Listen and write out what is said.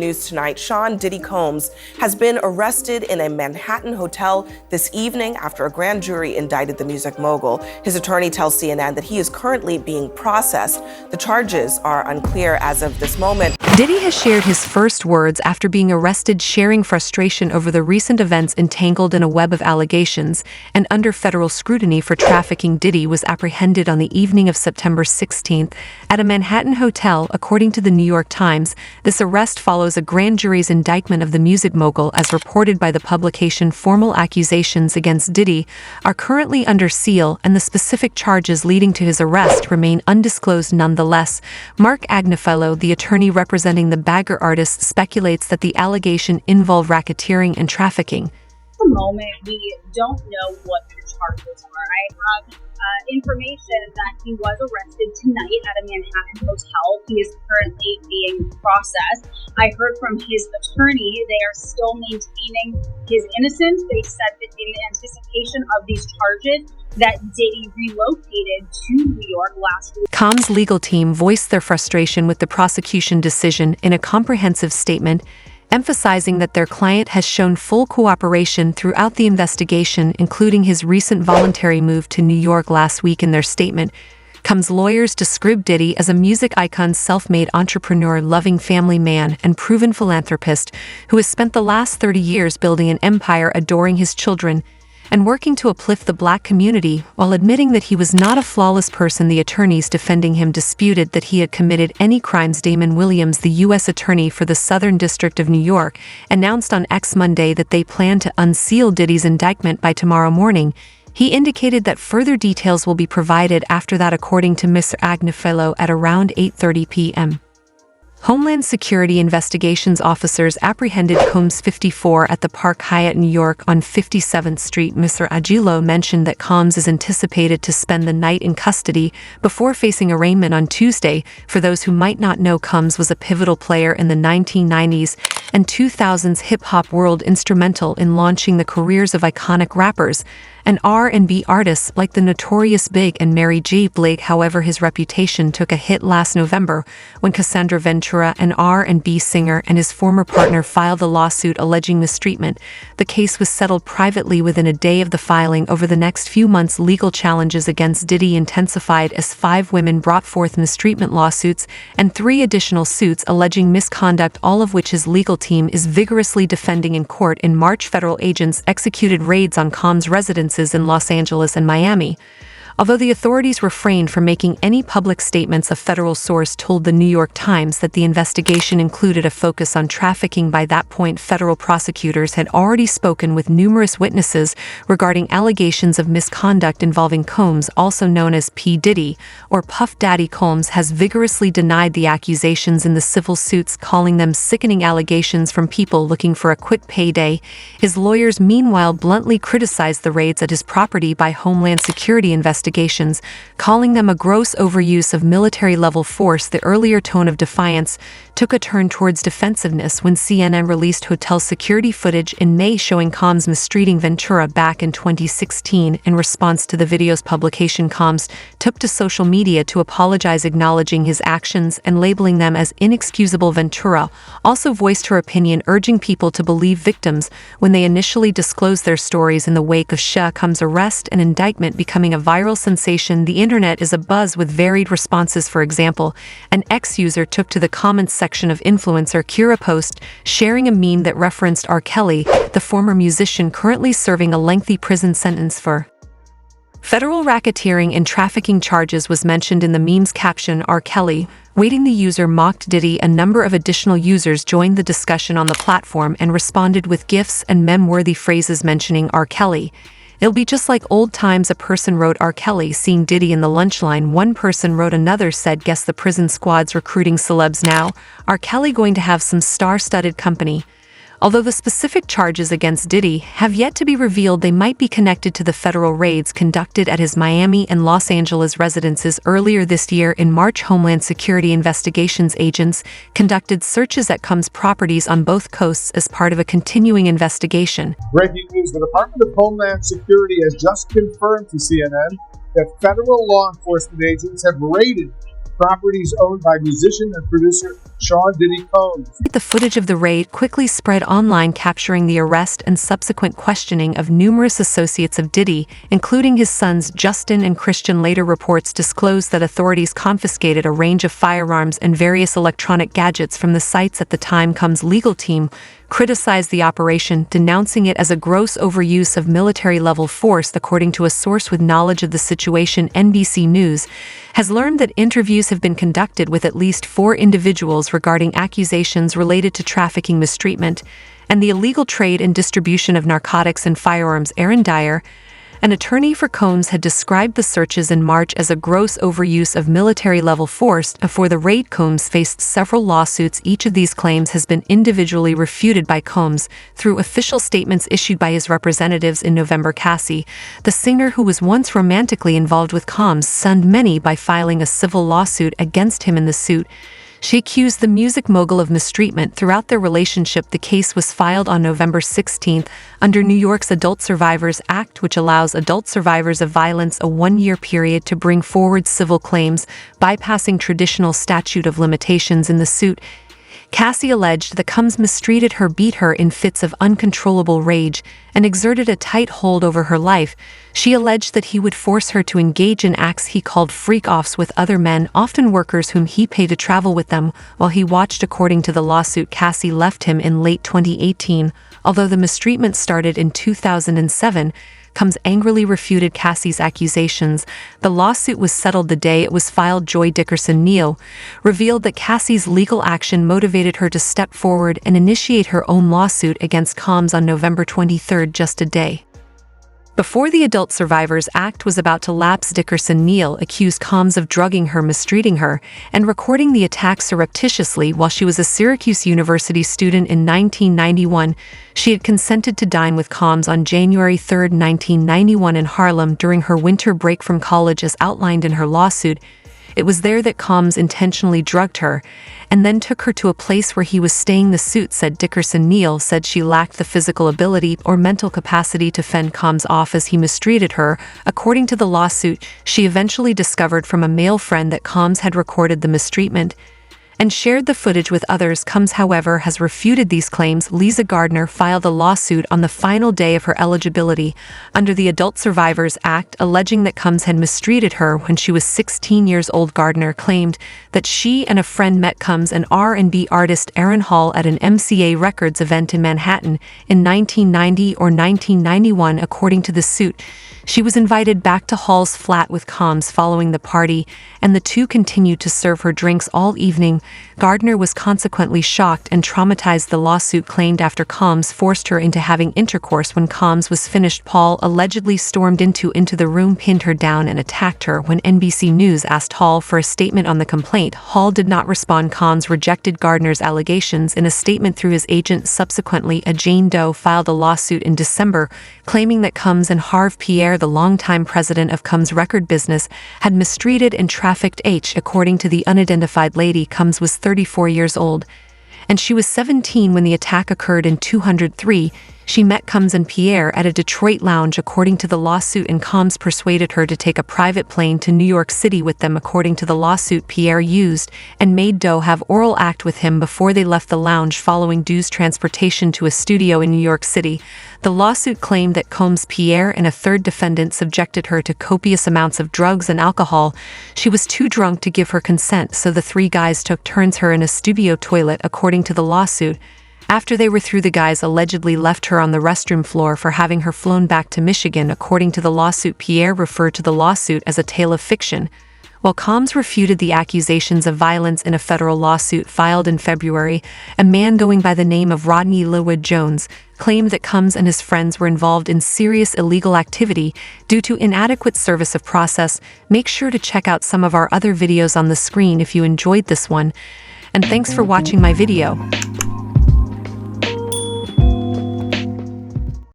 News tonight, Sean Diddy Combs has been arrested in a Manhattan hotel this evening after a grand jury indicted the music mogul. His attorney tells CNN that he is currently being processed. The charges are unclear as of this moment. Diddy has shared his first words after being arrested, sharing frustration over the recent events entangled in a web of allegations, and under federal scrutiny for trafficking. Diddy was apprehended on the evening of September 16th at a Manhattan hotel, according to the New York Times. This arrest follows a grand jury's indictment of the music mogul, as reported by the publication. Formal accusations against Diddy are currently under seal, and the specific charges leading to his arrest remain undisclosed nonetheless. Mark Agnefello, the attorney representing the bagger artist, speculates that the allegation involved racketeering and trafficking. At the moment, we don't know what the charges are. I have information that he was arrested tonight at a Manhattan hotel. He is currently being processed. I heard from his attorney they are still maintaining his innocence. They said that in anticipation of these charges that Diddy relocated to New York last week. Combs' legal team voiced their frustration with the prosecution decision in a comprehensive statement, emphasizing that their client has shown full cooperation throughout the investigation, including his recent voluntary move to New York last week. In their statement, Combs' lawyers described Diddy as a music icon, self-made entrepreneur, loving family man, and proven philanthropist who has spent the last 30 years building an empire, adoring his children, and working to uplift the Black community. While admitting that he was not a flawless person, the attorneys defending him disputed that he had committed any crimes. Damon Williams, the U.S. Attorney for the Southern District of New York, announced on X Monday that they plan to unseal Diddy's indictment by tomorrow morning. He indicated that further details will be provided after that, according to Mr. Agnefello, at around 8:30 p.m. Homeland Security investigations officers apprehended Combs, 54, at the Park Hyatt, New York, on 57th Street. Mr. Agilo mentioned that Combs is anticipated to spend the night in custody before facing arraignment on Tuesday. For those who might not know, Combs was a pivotal player in the 1990s and 2000s hip-hop world, instrumental in launching the careers of iconic rappers and R&B artists like the Notorious Big and Mary J. Blige. However, his reputation took a hit last November when Cassie Ventura, an R&B singer, and his former partner filed a lawsuit alleging mistreatment. The case was settled privately within a day of the filing. Over the next few months, legal challenges against Diddy intensified as 5 women brought forth mistreatment lawsuits and 3 additional suits alleging misconduct, all of which his legal team is vigorously defending in court. In March, federal agents executed raids on Combs' residences in Los Angeles and Miami. Although the authorities refrained from making any public statements, a federal source told the New York Times that the investigation included a focus on trafficking. By that point, federal prosecutors had already spoken with numerous witnesses regarding allegations of misconduct involving Combs, also known as P. Diddy, or Puff Daddy. Combs has vigorously denied the accusations in the civil suits, calling them sickening allegations from people looking for a quick payday. His lawyers, meanwhile, bluntly criticized the raids at his property by Homeland Security investigators, calling them a gross overuse of military-level force. The earlier tone of defiance took a turn towards defensiveness when CNN released hotel security footage in May showing Combs mistreating Ventura back in 2016. In response to the video's publication, Combs took to social media to apologize, acknowledging his actions and labeling them as inexcusable. Ventura also voiced her opinion, urging people to believe victims when they initially disclosed their stories. In the wake of Combs' arrest and indictment becoming a viral sensation, the internet is abuzz with varied responses. For example, an ex-user took to the comments section of influencer Kira post, sharing a meme that referenced R. Kelly, the former musician currently serving a lengthy prison sentence for federal racketeering and trafficking charges, was mentioned in the meme's caption. R. Kelly waiting. The user mocked Diddy. A number of additional users joined the discussion on the platform and responded with gifs and meme-worthy phrases mentioning R. Kelly. It'll be just like old times, a person wrote. R. Kelly seeing Diddy in the lunch line. One person wrote. Another said, guess the prison squad's recruiting celebs now. R. Kelly going to have some star-studded company. Although the specific charges against Diddy have yet to be revealed, they might be connected to the federal raids conducted at his Miami and Los Angeles residences earlier this year. In March, Homeland Security investigations agents conducted searches at Combs' properties on both coasts as part of a continuing investigation. Breaking news: the Department of Homeland Security has just confirmed to CNN that federal law enforcement agents have raided properties owned by musician and producer Sean Diddy Combs. The footage of the raid quickly spread online, capturing the arrest and subsequent questioning of numerous associates of Diddy, including his sons Justin and Christian. Later reports disclosed that authorities confiscated a range of firearms and various electronic gadgets from the sites. At the time, Combs' legal team criticized the operation, denouncing it as a gross overuse of military-level force. According to a source with knowledge of the situation, NBC News has learned that interviews have been conducted with at least 4 individuals regarding accusations related to trafficking, mistreatment, and the illegal trade and distribution of narcotics and firearms. Aaron Dyer, an attorney for Combs, had described the searches in March as a gross overuse of military-level force. For the raid, Combs faced several lawsuits. Each of these claims has been individually refuted by Combs through official statements issued by his representatives. In November, Cassie, the singer who was once romantically involved with Combs, stunned many by filing a civil lawsuit against him. In the suit, she accused the music mogul of mistreatment throughout their relationship. The case was filed on November 16th under New York's Adult Survivors Act, which allows adult survivors of violence a 1-year period to bring forward civil claims, bypassing traditional statute of limitations. In the suit, Cassie alleged that Combs mistreated her, beat her in fits of uncontrollable rage, and exerted a tight hold over her life. She alleged that he would force her to engage in acts he called freak-offs with other men, often workers whom he paid to travel with them, while he watched. According to the lawsuit, Cassie left him in late 2018. Although the mistreatment started in 2007, Combs angrily refuted Cassie's accusations. The lawsuit was settled the day it was filed. Joy Dickerson-Neal revealed that Cassie's legal action motivated her to step forward and initiate her own lawsuit against Combs on November 23, just a day before the Adult Survivors Act was about to lapse. Dickerson-Neal accused Combs of drugging her, mistreating her, and recording the attack surreptitiously while she was a Syracuse University student in 1991. She had consented to dine with Combs on January 3, 1991 in Harlem during her winter break from college. As outlined in her lawsuit, it was there that Combs intentionally drugged her and then took her to a place where he was staying. The suit said Dickerson-Neal said she lacked the physical ability or mental capacity to fend Combs off as he mistreated her. According to the lawsuit, she eventually discovered from a male friend that Combs had recorded the mistreatment and shared the footage with others. Combs, however, has refuted these claims. Lisa Gardner filed a lawsuit on the final day of her eligibility under the Adult Survivors Act, alleging that Combs had mistreated her when she was 16 years old. Gardner claimed that she and a friend met Combs and R&B artist Aaron Hall at an MCA Records event in Manhattan in 1990 or 1991. According to the suit, she was invited back to Hall's flat with Combs following the party, and the two continued to serve her drinks all evening. Gardner was consequently shocked and traumatized. The lawsuit claimed after Combs forced her into having intercourse when Combs was finished, Paul allegedly stormed into the room, pinned her down, and attacked her. When NBC News asked Hall for a statement on the complaint, Hall did not respond. Combs rejected Gardner's allegations in a statement through his agent. Subsequently, a Jane Doe filed a lawsuit in December claiming that Combs and Harve Pierre, the longtime president of Combs record business, had mistreated and trafficked H. According to the unidentified lady, Combs was 34 years old, and she was 17 when the attack occurred. In 2003, she met Combs and Pierre at a Detroit lounge. According to the lawsuit, and Combs persuaded her to take a private plane to New York City with them. According to the lawsuit, Pierre used and made Doe have oral act with him before they left the lounge following Doe's transportation to a studio in New York City. The lawsuit claimed that Combs, Pierre, and a third defendant subjected her to copious amounts of drugs and alcohol. She was too drunk to give her consent, so the 3 guys took turns her in a studio toilet. According to the lawsuit, after they were through, the guys allegedly left her on the restroom floor for having her flown back to Michigan. According to the lawsuit, Pierre referred to the lawsuit as a tale of fiction, while Combs refuted the accusations of violence in a federal lawsuit filed in February. A man going by the name of Rodney Lilwood Jones claimed that Combs and his friends were involved in serious illegal activity due to inadequate service of process. Make sure to check out some of our other videos on the screen if you enjoyed this one, and thanks for watching my video.